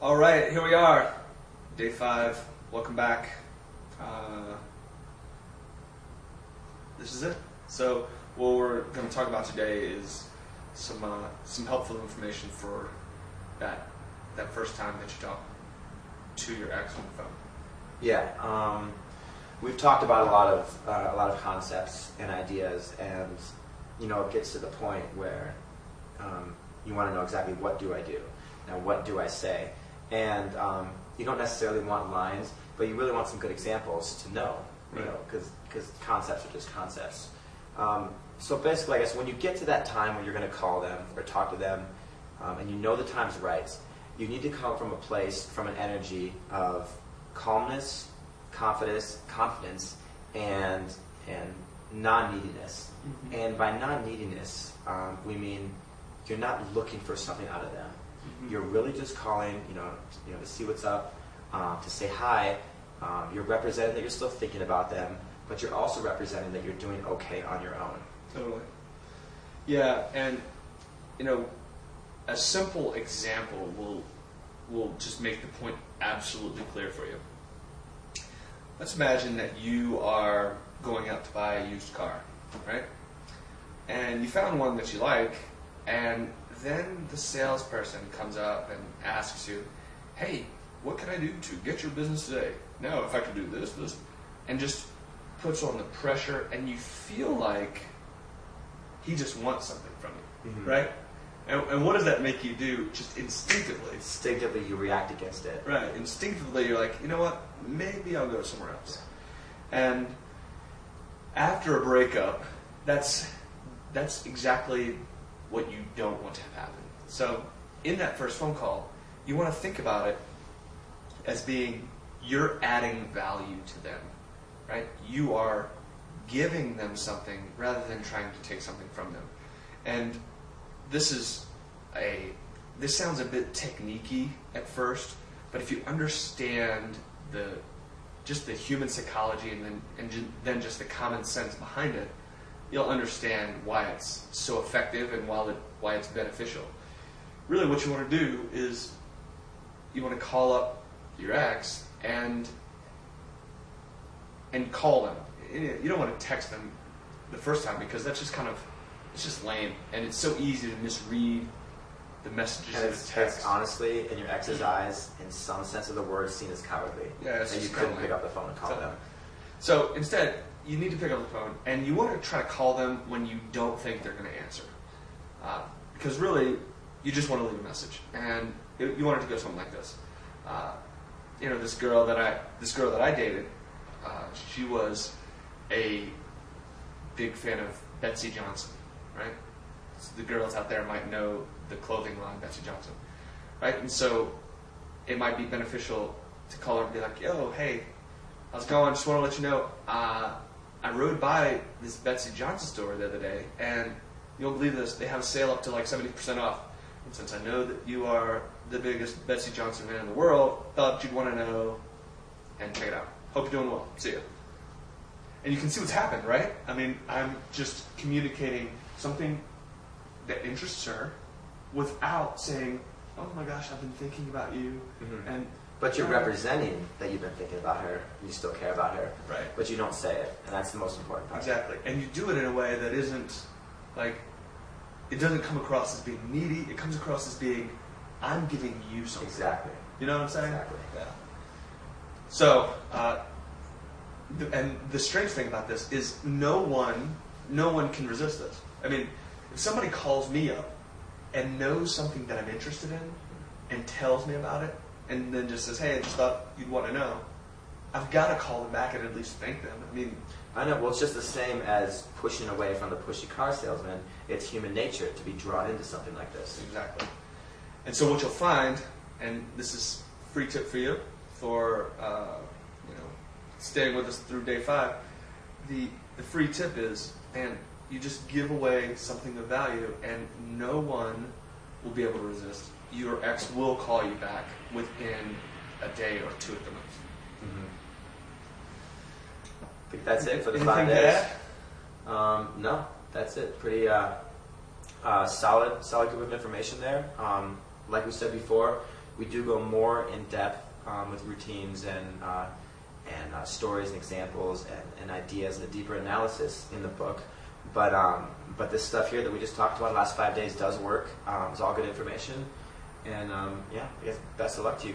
All right, here we are, day 5. Welcome back. This is it. So, what we're going to talk about today is some helpful information for that first time that you talk to your ex on the phone. Yeah, we've talked about a lot of concepts and ideas, and it gets to the point where you want to know exactly what do I do, now what do I say, and you don't necessarily want lines, but you really want some good examples to know, because concepts are just concepts. So basically, I guess when you get to that time when you're going to call them or talk to them, and you know the time's right, you need to come from a place, from an energy of calmness, confidence, and non-neediness. Mm-hmm. And by non-neediness, we mean you're not looking for something out of them. Mm-hmm. You're really just calling, to see what's up, to say hi. You're representing that you're still thinking about them, but you're also representing that you're doing okay on your own. Totally. Yeah, and a simple example will just make the point absolutely clear for you. Let's imagine that you are going out to buy a used car, right? And you found one that you like, and then the salesperson comes up and asks you, hey, what can I do to get your business today? Now, if I can do this, and just puts on the pressure, and you feel like he just wants something from you, mm-hmm. right? And what does that make you do just instinctively? Instinctively, you react against it. Right. Instinctively, you're like, you know what? Maybe I'll go somewhere else. And after a breakup, that's exactly what you don't want to have happen. So in that first phone call, you want to think about it as being you're adding value to them, right? You are giving them something rather than trying to take something from them. And this sounds a bit techniquey at first, but if you understand the human psychology and then just the common sense behind it, you'll understand why it's so effective and why it's beneficial. Really, what you want to do is you want to call up your ex and call them. You don't want to text them the first time because that's just it's just lame, and it's so easy to misread the messages in the text. Honestly, in your ex's eyes, in some sense of the word, seen as cowardly. Yeah, and you couldn't pick up the phone and call them. So instead, you need to pick up the phone, and you want to try to call them when you don't think they're going to answer, because really, you just want to leave a message, and you want it to go something like this. This girl that I dated, she was a big fan of Betsy Johnson. Right? So the girls out there might know the clothing line Betsy Johnson, right? And so it might be beneficial to call her and be like, yo, hey, how's it going? Just want to let you know, I rode by this Betsy Johnson store the other day, and you won't believe this, they have a sale up to like 70% off. And since I know that you are the biggest Betsy Johnson fan in the world, thought you'd want to know and check it out. Hope you're doing well. See ya. And you can see what's happened, right? I mean, I'm just communicating something that interests her without saying, oh my gosh, I've been thinking about you. Mm-hmm. But you're representing that you've been thinking about her, you still care about her. Right. But you don't say it, and that's the most important part. Exactly. And you do it in a way that isn't like, it doesn't come across as being needy, it comes across as being, I'm giving you something. Exactly. You know what I'm saying? Exactly. Yeah. So, and the strange thing about this is no one can resist this. I mean, if somebody calls me up and knows something that I'm interested in and tells me about it and then just says, hey, I just thought you'd want to know, I've got to call them back and at least thank them. I mean, I know. Well, it's just the same as pushing away from the pushy car salesman. It's human nature to be drawn into something like this. Exactly. And so what you'll find, and this is a free tip for you for staying with us through day 5, the free tip is, man, you just give away something of value, and no one will be able to resist. Your ex will call you back within a day or 2 at the most. Mm-hmm. I think that's it for the Anything 5 days. to add? No, that's it. Pretty solid group of information there. Like we said before, We do go more in depth with routines and stories and examples and ideas and a deeper analysis in the book. But this stuff here that we just talked about the last 5 days does work. It's all good information. And I guess best of luck to you.